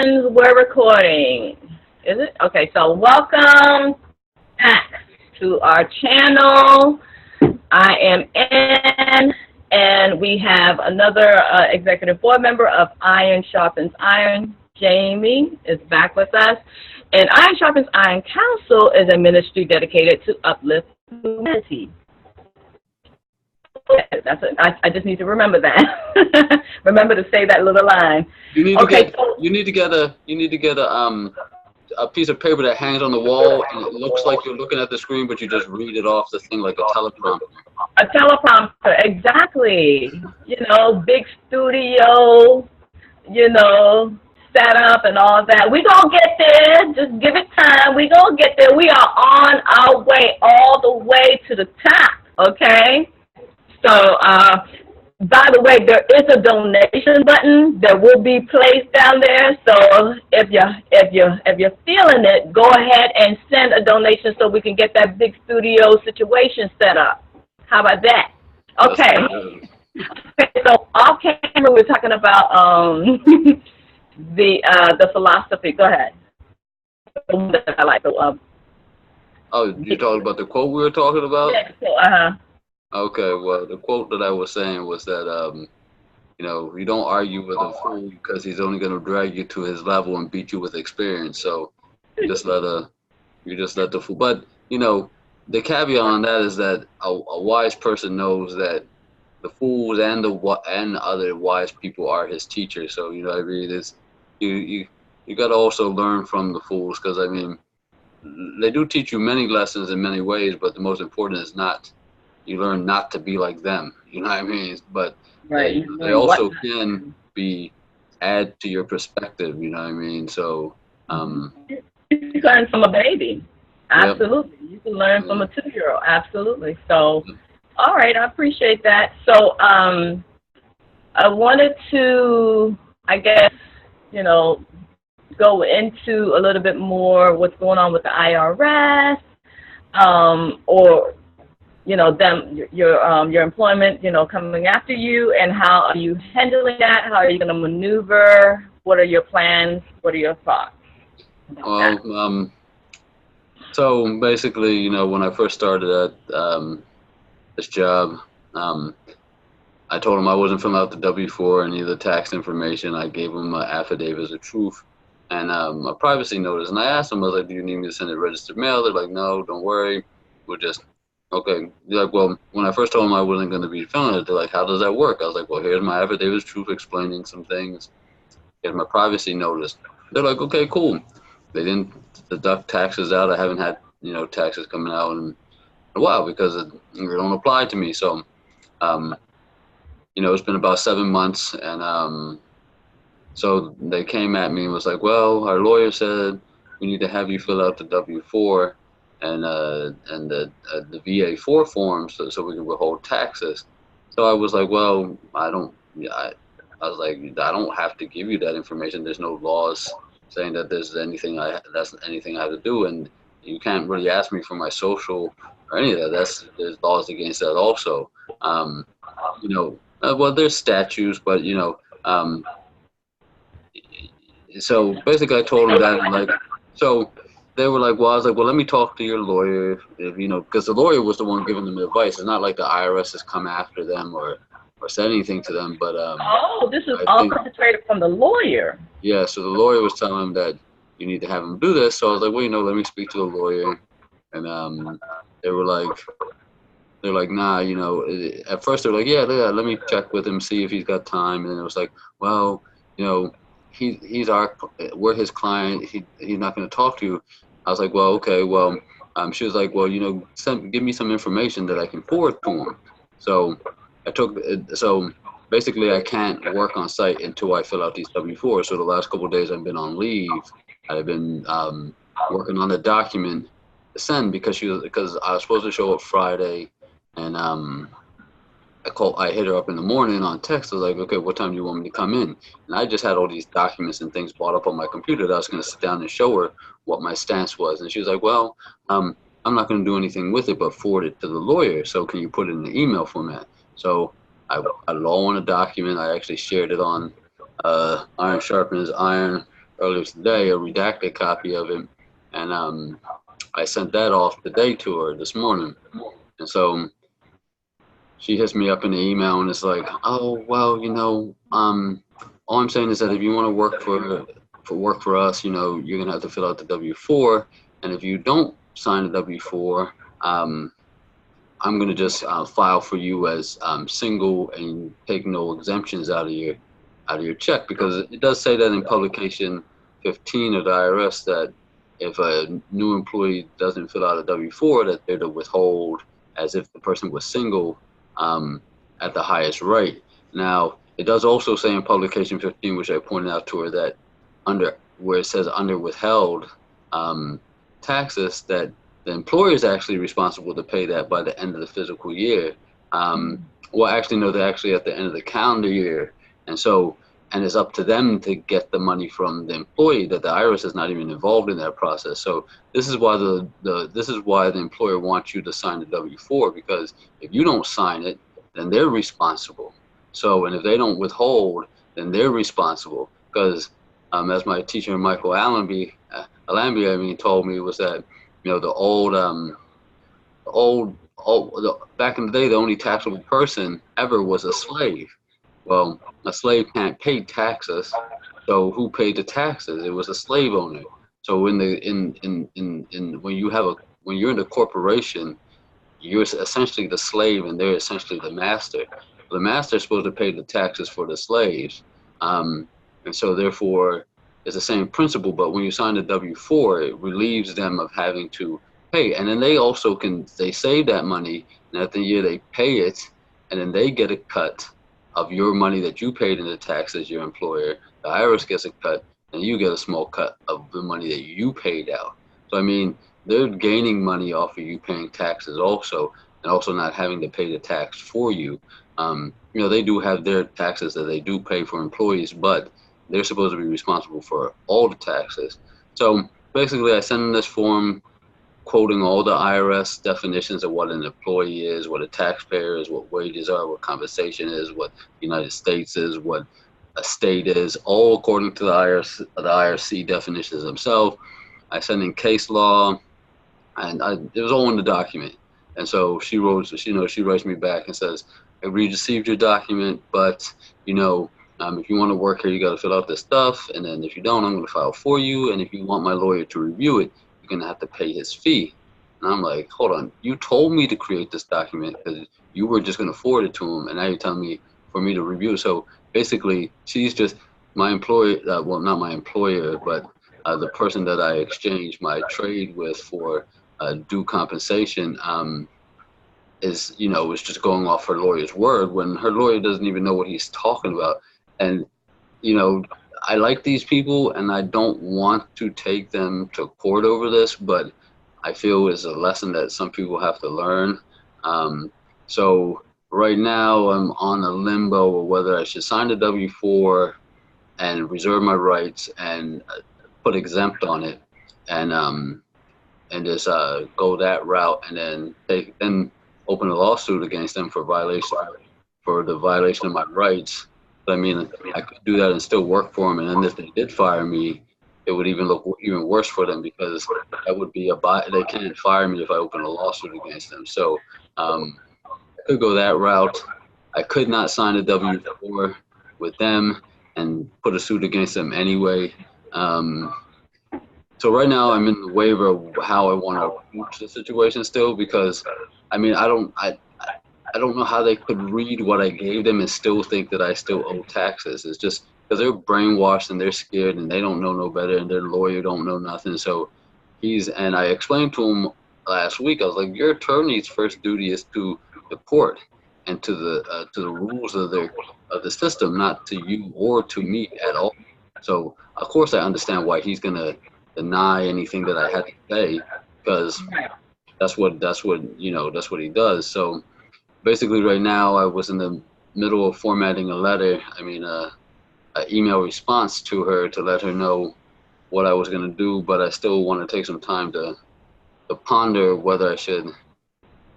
friends, we're recording. Is it? Okay, so welcome back to our channel. I am Ann, and we have another executive board member of Iron Sharpens Iron. Jaime is back with us. And Iron Sharpens Iron Council is a ministry dedicated to uplift humanity. That's it. I just need to remember that. Remember to say that little line. You need to get a piece of paper that hangs on the wall and it looks like you're looking at the screen, but you just read it off the thing like a teleprompter. A teleprompter, exactly. You know, big studio, you know, set up and all that. We gonna get there. Just give it time. We gonna get there. We are on our way, all the way to the top. Okay. So, by the way, there is a donation button that will be placed down there. So if you're feeling it, go ahead and send a donation so we can get that big studio situation set up. How about that? Okay. Okay, so off camera we're talking about the philosophy. Go ahead. I like the Oh, you talking about the quote we were talking about? Yeah, so, Okay, well, the quote that I was saying was that, you know, you don't argue with a fool because he's only going to drag you to his level and beat you with experience. So you just let the fool. But, you know, the caveat on that is that a wise person knows that the fools and other wise people are his teachers. So, you know, I mean, it's, you got to also learn from the fools because, I mean, they do teach you many lessons in many ways, but the most important is you learn not to be like them, you know what I mean? But right. they also can add to your perspective, you know what I mean? So you learn from a baby, absolutely. Yep. You can learn from a 2-year-old, absolutely. So, all right, I appreciate that. So I wanted to, I guess, you know, go into a little bit more what's going on with the IRS, or you know, your employment, you know, coming after you, and how are you handling that? How are you going to maneuver? What are your plans? What are your thoughts? Well, so basically, you know, when I first started at this job, I told him I wasn't filling out the W-4 or any of the tax information. I gave him an affidavit of truth and a privacy notice. And I asked him, I was like, do you need me to send it registered mail? They're like, no, don't worry. We'll just okay. They're like, well, when I first told them I wasn't going to be filling it, they're like, how does that work? I was like, well, here's my affidavit of truth explaining some things. Here's my privacy notice. They're like, okay, cool. They didn't deduct taxes out. I haven't had, you know, taxes coming out in a while because they don't apply to me. So, you know, it's been about 7 months. And so they came at me and was like, well, our lawyer said we need to have you fill out the W-4 and the VA-4 forms so we can withhold taxes. So I was like, well, I was like, I don't have to give you that information. There's no laws saying that that's anything I have to do, and you can't really ask me for my social or any of that. There's laws against that also. You know, well, there's statutes, but you know, so basically I told them that, and like, so. They were like, well, I was like, well, let me talk to your lawyer, if you know, because the lawyer was the one giving them advice. It's not like the IRS has come after them or said anything to them, but oh, this is all perpetrated from the lawyer. Yeah, so the lawyer was telling them that you need to have them do this. So I was like, well, you know, let me speak to the lawyer, and they're like, nah, you know. At first they were like, yeah, let me check with him, see if he's got time, and then it was like, well, you know, we're his client. He's not going to talk to you. I was like, well, okay, well, she was like, well, you know, give me some information that I can forward to him. So so basically I can't work on site until I fill out these W-4s. So the last couple of days I've been on leave. I've been working on the document to send because I was supposed to show up Friday, and I hit her up in the morning on text. I was like, okay, what time do you want me to come in? And I just had all these documents and things brought up on my computer that I was going to sit down and show her what my stance was. And she was like, well, I'm not going to do anything with it but forward it to the lawyer. So can you put it in the email format? So I law on a document. I actually shared it on Iron Sharpens Iron earlier today, a redacted copy of it, and I sent that off today to her this morning. And so she hits me up in the email and it's like, oh, well, all I'm saying is that if you want to work for us, you're gonna have to fill out the W-4, and if you don't sign the W-4, I'm gonna just file for you as single and take no exemptions out of your check, because it does say that in publication 15 of the IRS that if a new employee doesn't fill out a W-4, that they're to withhold as if the person was single at the highest rate. Now, it does also say in publication 15, which I pointed out to her, that where it says under withheld taxes, that the employer is actually responsible to pay that by the end of the fiscal year. Well, actually, no, they're actually at the end of the calendar year. And it's up to them to get the money from the employee, that the IRS is not even involved in that process. So this is why the employer wants you to sign the W-4, because if you don't sign it, then they're responsible. So, and if they don't withhold, then they're responsible. Because as my teacher, Michael Allenby, told me, was that, back in the day, the only taxable person ever was a slave. Well, a slave can't pay taxes, so who paid the taxes? It was a slave owner. So when you're in the corporation, you're essentially the slave and they're essentially the master. The master is supposed to pay the taxes for the slaves, and so therefore it's the same principle. But when you sign the W-4, it relieves them of having to pay, and then they save that money, and at the year they pay it, and then they get a cut of your money that you paid in the taxes, your employer. The IRS gets a cut, and you get a small cut of the money that you paid out. So I mean, they're gaining money off of you paying taxes also, and also not having to pay the tax for you. They do have their taxes that they do pay for employees, but they're supposed to be responsible for all the taxes. So basically, I sent them this form quoting all the IRS definitions of what an employee is, what a taxpayer is, what wages are, what compensation is, what the United States is, what a state is, all according to the IRC definitions themselves. I sent in case law, and it was all in the document. And so she writes me back and says, I received your document, but if you want to work here, you got to fill out this stuff, and then if you don't, I'm going to file for you, and if you want my lawyer to review it, you're going to have to pay his fee. And I'm like, hold on, you told me to create this document because you were just going to forward it to him, and now you're telling me for me to review. So basically, she's just my employer, well, not my employer, but the person that I exchanged my trade with for due compensation is just going off her lawyer's word when her lawyer doesn't even know what he's talking about. And I like these people, and I don't want to take them to court over this, but I feel it's a lesson that some people have to learn. So right now I'm on a limbo of whether I should sign the W-4 and reserve my rights and put exempt on it, and just go that route, and then open a lawsuit against them for the violation of my rights. But I mean, I could do that and still work for them, and then if they did fire me, it would even look even worse for them, because that would be they can't fire me if I open a lawsuit against them. So I could go that route. I could not sign a W-4 with them and put a suit against them anyway. So right now I'm in the waiver of how I want to approach the situation still, because I mean, I don't know how they could read what I gave them and still think that I still owe taxes. It's just because they're brainwashed and they're scared and they don't know no better, and their lawyer don't know nothing. So and I explained to him last week, I was like, your attorney's first duty is to the court and to the rules of the system, not to you or to me at all. So of course I understand why he's gonna deny anything that I had to say, because that's what he does. So basically right now I was in the middle of formatting a letter, an email response to her to let her know what I was going to do, but I still want to take some time to ponder whether I should,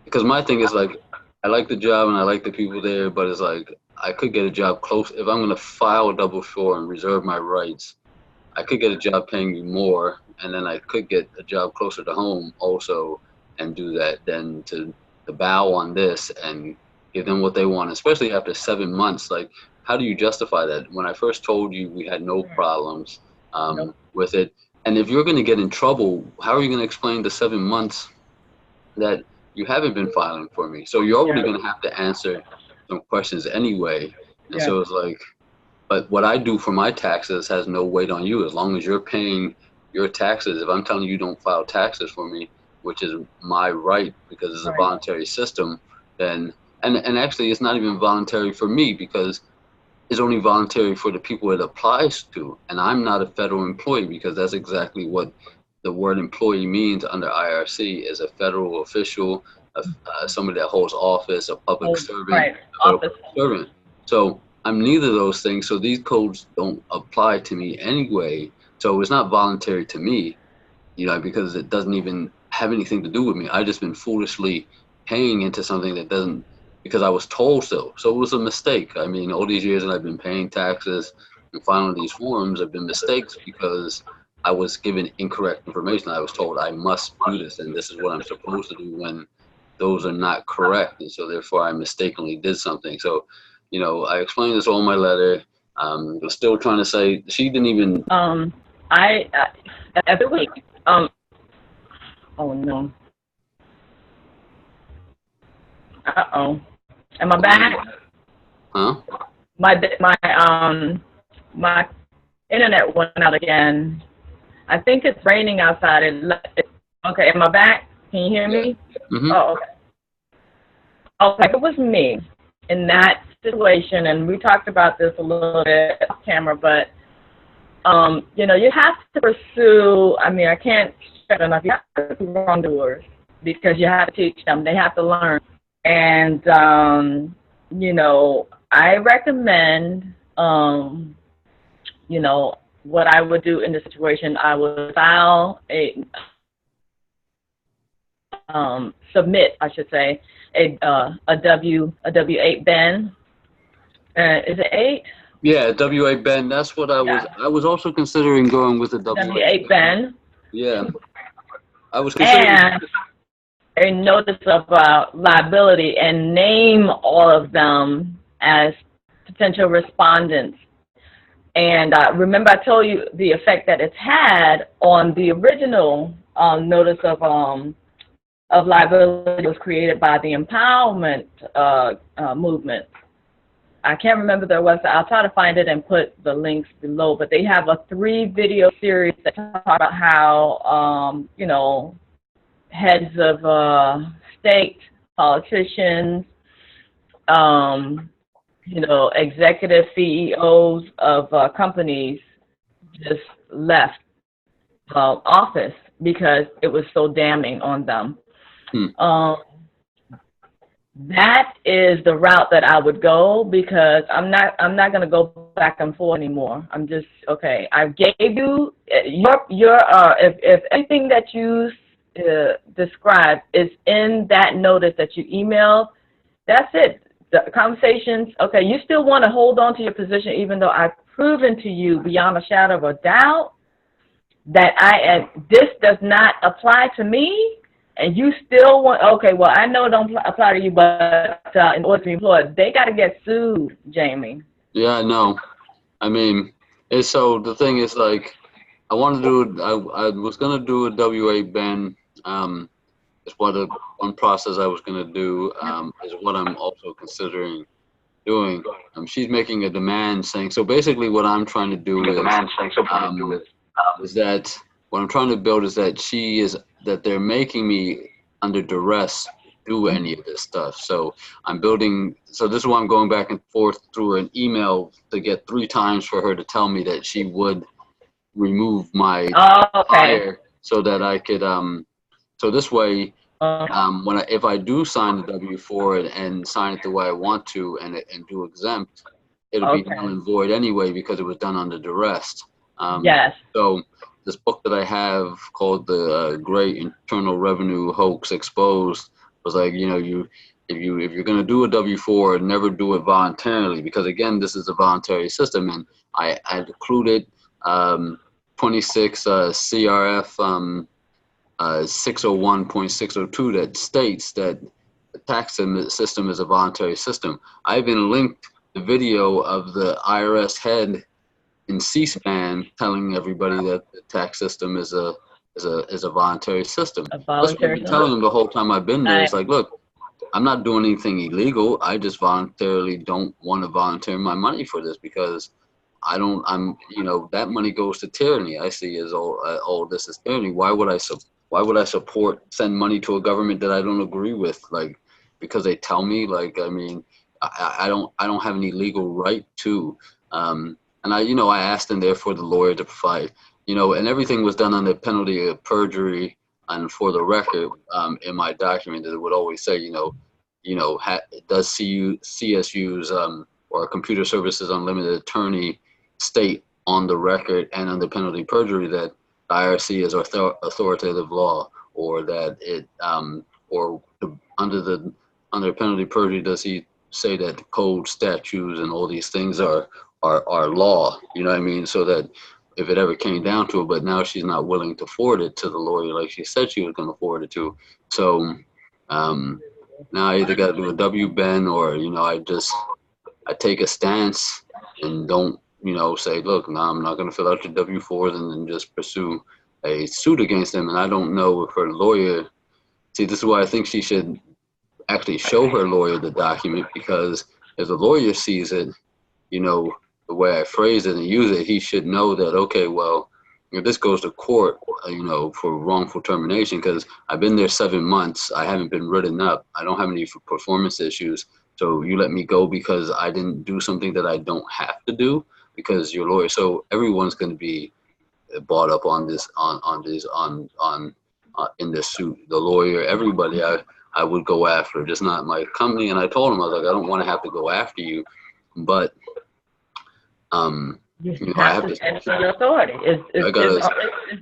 because my thing is like, I like the job and I like the people there, but it's like I could get a job close. If I'm going to file a W-4 and reserve my rights, I could get a job paying you more, and then I could get a job closer to home also and do that, than to bow on this and give them what they want, especially after 7 months. Like, how do you justify that? When I first told you we had no problems with it, and if you're going to get in trouble, how are you going to explain the 7 months that you haven't been filing for me? So you're already going to have to answer some questions anyway. And so it's like, but what I do for my taxes has no weight on you as long as you're paying your taxes. If I'm telling you don't file taxes for me, which is my right because it's a voluntary system, then, and actually it's not even voluntary for me because it's only voluntary for the people it applies to. And I'm not a federal employee because that's exactly what the word employee means under IRC, is a federal official, somebody that holds office, a public servant, a public servant. So I'm neither of those things. So these codes don't apply to me anyway. So it's not voluntary to me, you know, because it doesn't even have anything to do with me. I've just been foolishly paying into something that doesn't, because I was told so. So it was a mistake. I mean, all these years that I've been paying taxes and filing these forms have been mistakes because I was given incorrect information. I was told I must do this and this is what I'm supposed to do when those are not correct. And so therefore I mistakenly did something. So, you know, I explained this all in my letter. I was still trying to say, she didn't even. Every week, oh no. Uh-oh. Am I back? Huh? My internet went out again. I think it's raining outside. Okay, am I back? Can you hear me? Mm-hmm. Oh, okay. Okay, it was me in that situation, and we talked about this a little bit off camera, but you know, you have to pursue, I mean, I can't stress enough, you have to pursue wrongdoers because you have to teach them, they have to learn. And, you know, I recommend, you know, what I would do in this situation, I would file submit, I should say, a W-8 Ben. Is it 8? Yeah, W-8 Ben. That's what I was also considering going with a W-8 Ben. Yeah. I was considering. And a notice of liability and name all of them as potential respondents. And remember I told you the effect that it's had on the original notice of liability was created by the empowerment movement. I can't remember their website. I'll try to find it and put the links below. But they have a 3-video series that talk about how, you know, heads of state, politicians, you know, executive CEOs of companies just left office because it was so damning on them. That is the route that I would go because I'm not going to go back and forth anymore. I'm just, okay, I gave you your if anything that you described is in that notice that you emailed, that's it. The conversations, okay, you still want to hold on to your position even though I've proven to you beyond a shadow of a doubt that this does not apply to me. And you still want, okay, well, I know it don't apply to you, but in order to be employed, they got to get sued, Jamie. Yeah, I know. I mean, so the thing is, like, I want to do, I was going to do a W-8 Ben. It's one process I was going to do, is what I'm also considering doing. She's making a demand saying, so basically what I'm trying to do is that what I'm trying to build is that they're making me under duress do any of this stuff. So I'm building, so this is why I'm going back and forth through an email to get 3 times for her to tell me that she would remove my hire so that I could, so this way, if I do sign the W-4 and sign it the way I want to and do exempt, it'll be null and void anyway because it was done under duress. Yes. So this book that I have called The Great Internal Revenue Hoax Exposed was like, you know, if you're going to do a W-4, never do it voluntarily because, again, this is a voluntary system. And I included 26 CRF 601.602 that states that the tax system is a voluntary system. I even linked the video of the IRS head in C-SPAN telling everybody that the tax system is a voluntary system. A That's what I've voluntary been telling them the whole time I've been there. Right. It's like, look, I'm not doing anything illegal. I just voluntarily don't want to volunteer my money for this because that money goes to tyranny. I see as all this is tyranny. Why would I send money to a government that I don't agree with? Like, because they tell me, like, I mean, I don't have any legal right to. And I asked them there for the lawyer to provide, and everything was done under penalty of perjury. And for the record, in my document, it would always say, does CSU's or Computer Services Unlimited Attorney state on the record and under penalty of perjury that the IRC is authoritative law, or that it under penalty of perjury does he say that the code, statutes, and all these things are law? You know what I mean? So that if it ever came down to it, but now she's not willing to forward it to the lawyer like she said she was going to forward it to. So now I either got to do a W-bend or I take a stance and don't say, look, no, I'm not going to fill out your W-4s and then just pursue a suit against them. And I don't know if her lawyer, see, this is why I think she should actually show her lawyer the document, because if the lawyer sees it, the way I phrase it and use it, he should know that, okay, well, if this goes to court, for wrongful termination, because I've been there 7 months, I haven't been written up, I don't have any performance issues, so you let me go because I didn't do something that I don't have to do because you're a lawyer. So everyone's going to be bought up on this, in this suit. The lawyer, everybody, I would go after, just not my company. And I told him, I was like, I don't want to have to go after you, but you have to stand for your authority. It's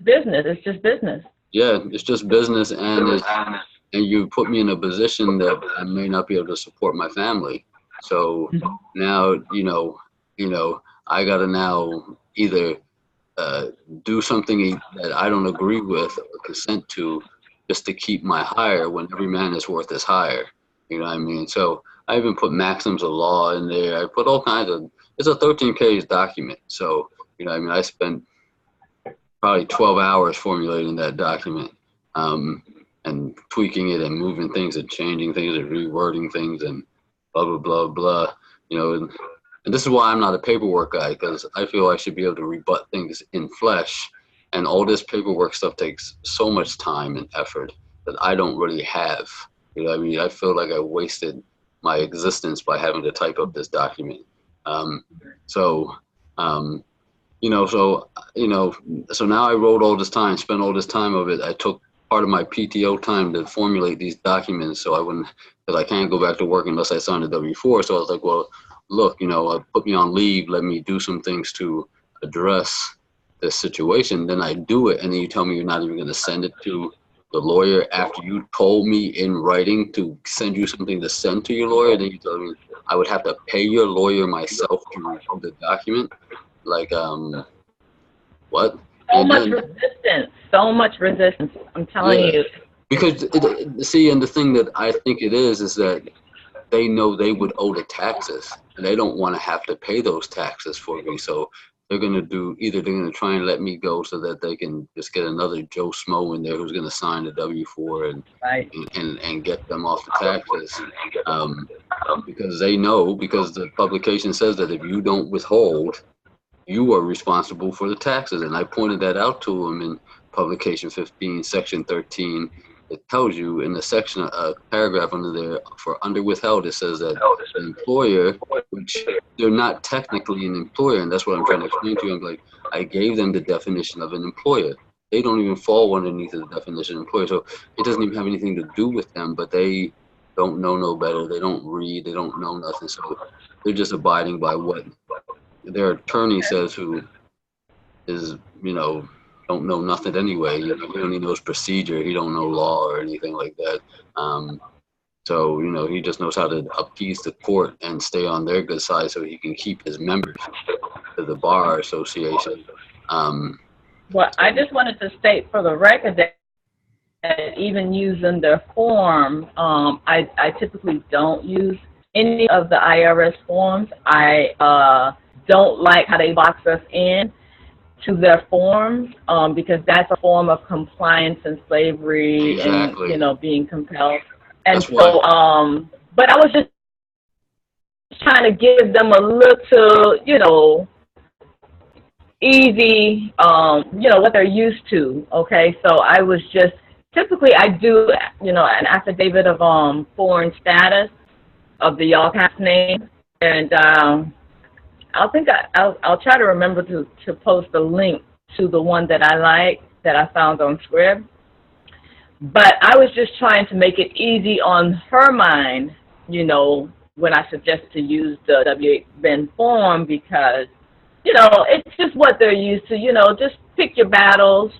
business. It's just business. Yeah, it's just business, and you put me in a position that I may not be able to support my family. So now, I got to now either do something that I don't agree with or consent to just to keep my hire when every man is worth his hire. You know what I mean? So I even put maxims of law in there. I put all kinds of, it's a 13-page document. So, I spent probably 12 hours formulating that document and tweaking it and moving things and changing things and rewording things and blah, blah, blah, blah. And this is why I'm not a paperwork guy, because I feel I should be able to rebut things in flesh. And all this paperwork stuff takes so much time and effort that I don't really have. I feel like I wasted my existence by having to type up this document. So now I wrote all this time, spent all this time of it. I took part of my PTO time to formulate these documents so I wouldn't, because I can't go back to work unless I sign a W-4. So I was like, well, look, put me on leave, let me do some things to address this situation. Then I do it, and then you tell me you're not even going to send it to the lawyer after you told me in writing to send you something to send to your lawyer. Then you tell me I would have to pay your lawyer myself to review the document. Like, what? So much resistance. I'm telling you. Because, and the thing that I think it is that they know they would owe the taxes, and they don't want to have to pay those taxes for me. So they're going to try and let me go so that they can just get another Joe Smo in there who's going to sign the W-4 and get them off the taxes. Because they know, because the publication says that if you don't withhold, you are responsible for the taxes. And I pointed that out to them in publication 15, section 13. It tells you in the section, a paragraph under there for under withheld, it says that the employer, which they're not technically an employer, and that's what I'm trying to explain to you. I'm like, I gave them the definition of an employer. They don't even fall underneath the definition of employer. So it doesn't even have anything to do with them, but they don't know no better. They don't read, they don't know nothing. So they're just abiding by what their attorney says, who is, don't know nothing anyway. He only knows procedure. He don't know law or anything like that. So, he just knows how to appease the court and stay on their good side so he can keep his members to the bar association. Well, I just wanted to state for the record that even using their form, I typically don't use any of the IRS forms. I don't like how they box us in to their forms, because that's a form of compliance and slavery and, Exactly. being compelled. And That's why. so, but I was just trying to give them a little, easy, what they're used to. Okay, so I was just typically I do, an affidavit of foreign status of the y'all cast name, and I'll try to remember to post a link to the one that I like that I found on Scrib. But I was just trying to make it easy on her mind, when I suggest to use the W-8 Ben form, because it's just what they're used to, just pick your battles,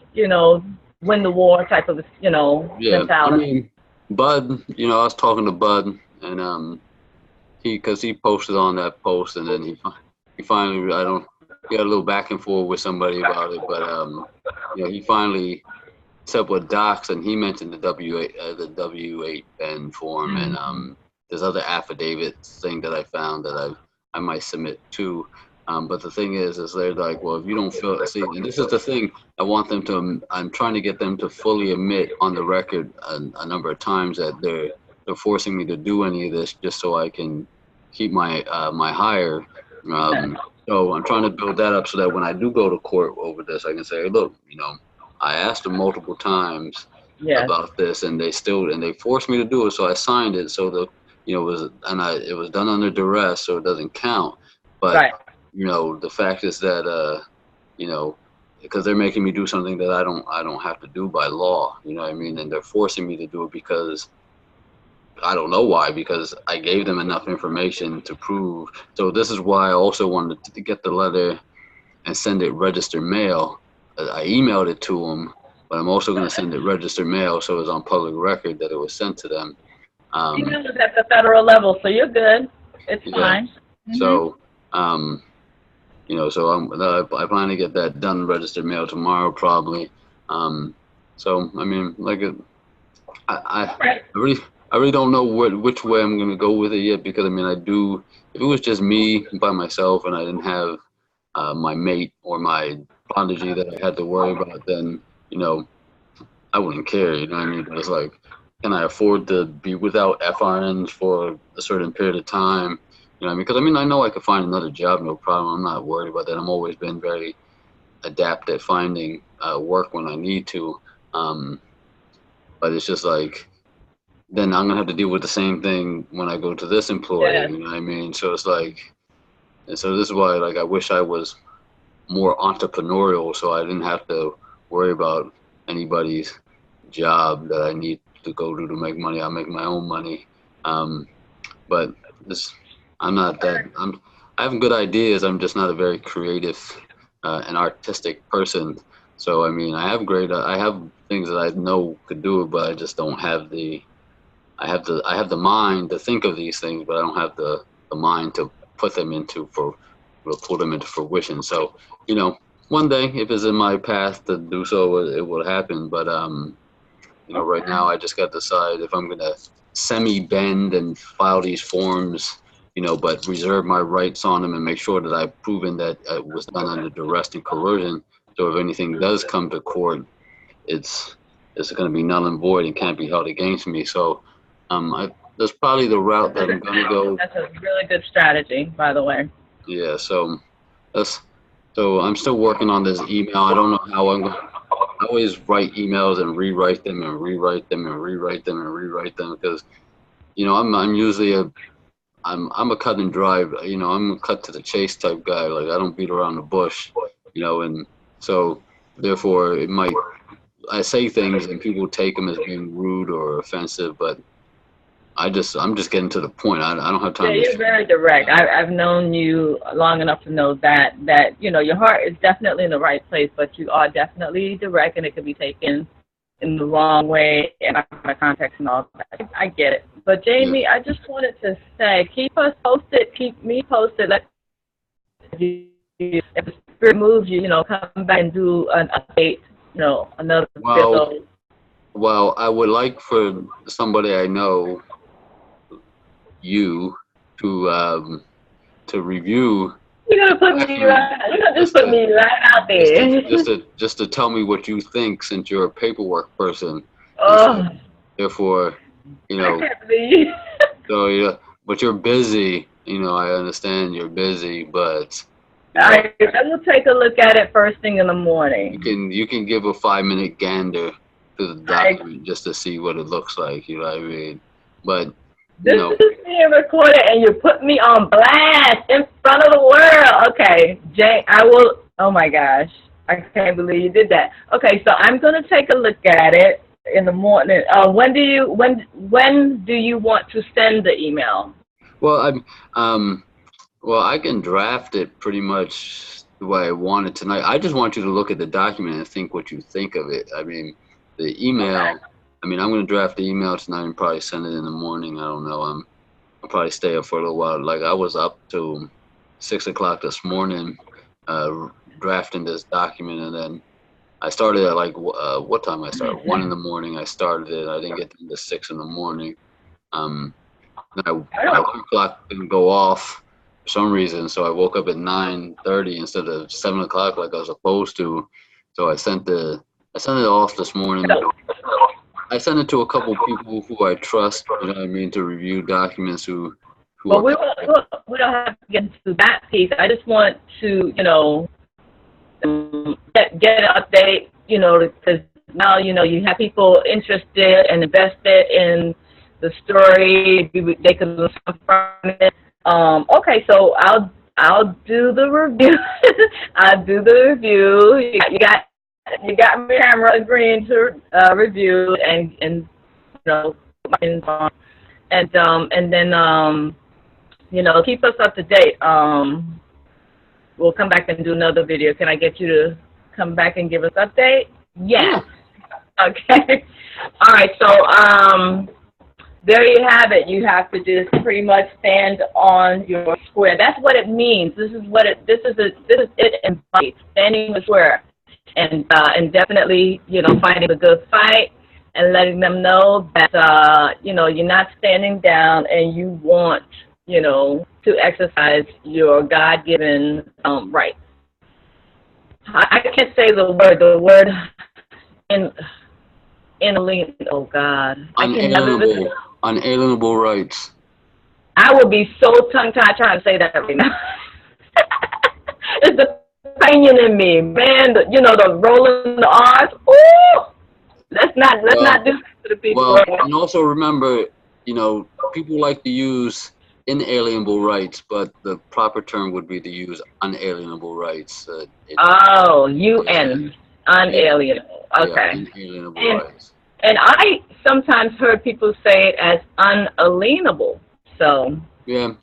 win the war type of, Yeah, I mentality. mean, Bud, I was talking to Bud, and because he posted on that post, and then he finally, he got a little back and forth with somebody about it, but he finally set up with Docs, and he mentioned the W8 Ben form, and there's other affidavit thing that I found that I might submit too. But the thing is they're like, well, if you don't feel, see, and this is the thing, I'm trying to get them to fully admit on the record a number of times that they're forcing me to do any of this just so I can keep my hire. So I'm trying to build that up so that when I do go to court over this, I can say, hey, look, I asked them multiple times about this, and they forced me to do it, so I signed it. So it was done under duress, so it doesn't count. But Right. the fact is that because they're making me do something that I don't have to do by law. You know what I mean? And they're forcing me to do it because I don't know why, because I gave them enough information to prove. So this is why I also wanted to get the letter and send it registered mail. I emailed it to them, but I'm also going to send it registered mail so it's on public record that it was sent to them. Email is at the federal level, so you're good. It's fine. So, so I plan to get that done registered mail tomorrow probably. So I mean, I really don't know which way I'm gonna go with it yet, because I mean if it was just me by myself and I didn't have my mate or my prodigy that I had to worry about, then I wouldn't care. You know what I mean? But it's like, can I afford to be without FRNs for a certain period of time? You know what I mean? Because I mean, I know I could find another job, no problem. I'm not worried about that. I've always been very adept at finding work when I need to. But it's just like, then I'm gonna have to deal with the same thing when I go to this employer. You know what I mean? So it's like, and so this is why, like, I wish I was more entrepreneurial, so I didn't have to worry about anybody's job that I need to go to make money. I'll make my own money. But I'm not that. I have good ideas. I'm just not a very creative and artistic person. So I mean, I have things that I know could do it, but I just don't have I have the mind to think of these things, but I don't have the mind to put them pull them into fruition. So, one day, if it's in my path to do so, it will happen. But right now I just got to decide if I'm gonna semi-bend and file these forms, but reserve my rights on them and make sure that I've proven that it was done under duress and coercion. So if anything does come to court, it's going to be null and void and can't be held against me. So that's probably the route that I'm going to go. That's a really good strategy, by the way. Yeah. So I'm still working on this email. I don't know how I'm going. I always write emails and rewrite them and rewrite them and rewrite them and rewrite them because, I'm usually I'm a cut and drive, I'm a cut to the chase type guy. Like, I don't beat around the bush, and so therefore I say things and people take them as being rude or offensive, but I'm just getting to the point. I don't have time. Yeah, you're very direct. I've known you long enough to know that your heart is definitely in the right place, but you are definitely direct, and it could be taken in the wrong way and out of context and all that. I get it. But Jamie, I just wanted to say, keep us posted, keep me posted. If spirit moves you, come back and do an update, another episode. Well, I would like for somebody I know, you, to review. You're gonna put me right. You're gonna just put me right out there. Just to tell me what you think, since you're a paperwork person. Oh. Therefore, I can't believe. So yeah, but you're busy. I understand you're busy, but. I will take a look at it first thing in the morning. You can give a 5-minute gander to the document just to see what it looks like. You know what I mean? But. This is being recorded, and you put me on blast in front of the world. Okay, Jane, I will. Oh my gosh, I can't believe you did that. Okay, so I'm gonna take a look at it in the morning. When do you want to send the email? Well, I can draft it pretty much the way I want it tonight. I just want you to look at the document and think what you think of it. I mean, the email. Okay. I mean, I'm going to draft the email tonight and probably send it in the morning. I don't know. I'll probably stay up for a little while. Like, I was up till 6 o'clock this morning drafting this document, and then I started at what time I started? 1 in the morning I started it. I didn't get to 6 in the morning. My alarm clock didn't go off for some reason, so I woke up at 9:30 instead of 7 o'clock like I was supposed to. So I sent it off this morning. I sent it to a couple people who I trust, you know what I mean, to review documents Well, we don't have to get into that piece. I just want to, get an update, because now, you have people interested and invested in the story. They can learn from it. Okay, so I'll do the review. I'll do the review. You got me camera agreeing to review and and then keep us up to date. We'll come back and do another video. Can I get you to come back and give us update? Yes. Okay. All right. So there you have it. You have to just pretty much stand on your square. That's what it means. This is it embodies, standing on the square. And definitely, fighting a good fight and letting them know that, you're not standing down and you want, to exercise your God-given rights. I can't say the word inalienable, oh God. Unalienable rights. I would be so tongue-tied trying to say that right now. It's the opinion in me, man. The rolling the R's. Ooh, let's not do that to the people. Well, and also remember, people like to use inalienable rights, but the proper term would be to use unalienable rights. UN, unalienable. Okay. Yeah, unalienable rights. And I sometimes heard people say it as unalienable. So. Yeah,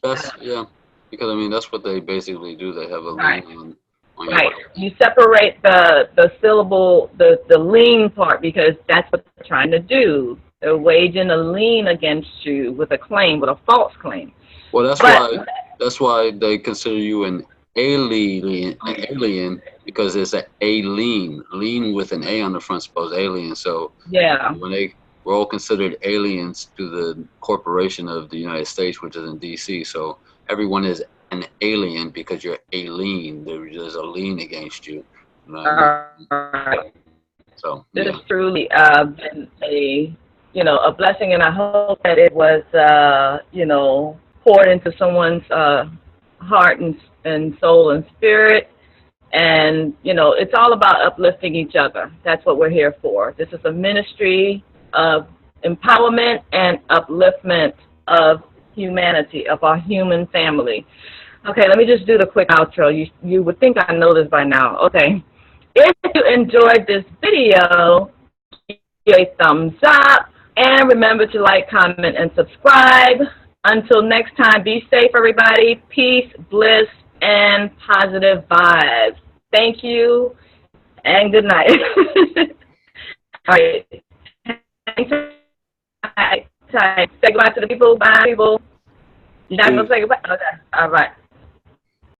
because I mean that's what they basically do. They have a lien on. Right. You separate the syllable, the lien part, because that's what they're trying to do. They're waging a lien against you with a claim, with a false claim. Well, that's why they consider you an alien, because it's a lien with an A on the front, suppose alien. So yeah, we're all considered aliens to the corporation of the United States, which is in D.C. So everyone is an alien because you're a lien. There's a lien against you. So this is truly been a blessing, and I hope that it was poured into someone's heart and soul and spirit. And it's all about uplifting each other. That's what we're here for. This is a ministry of empowerment and upliftment of humanity, of our human family. Okay, let me just do the quick outro. You would think I know this by now. Okay. If you enjoyed this video, give a thumbs up. And remember to like, comment, and subscribe. Until next time, be safe, everybody. Peace, bliss, and positive vibes. Thank you, and good night. All right. Thanks. Say goodbye to the people. Bye, people. You're not going to say goodbye? Okay. All right.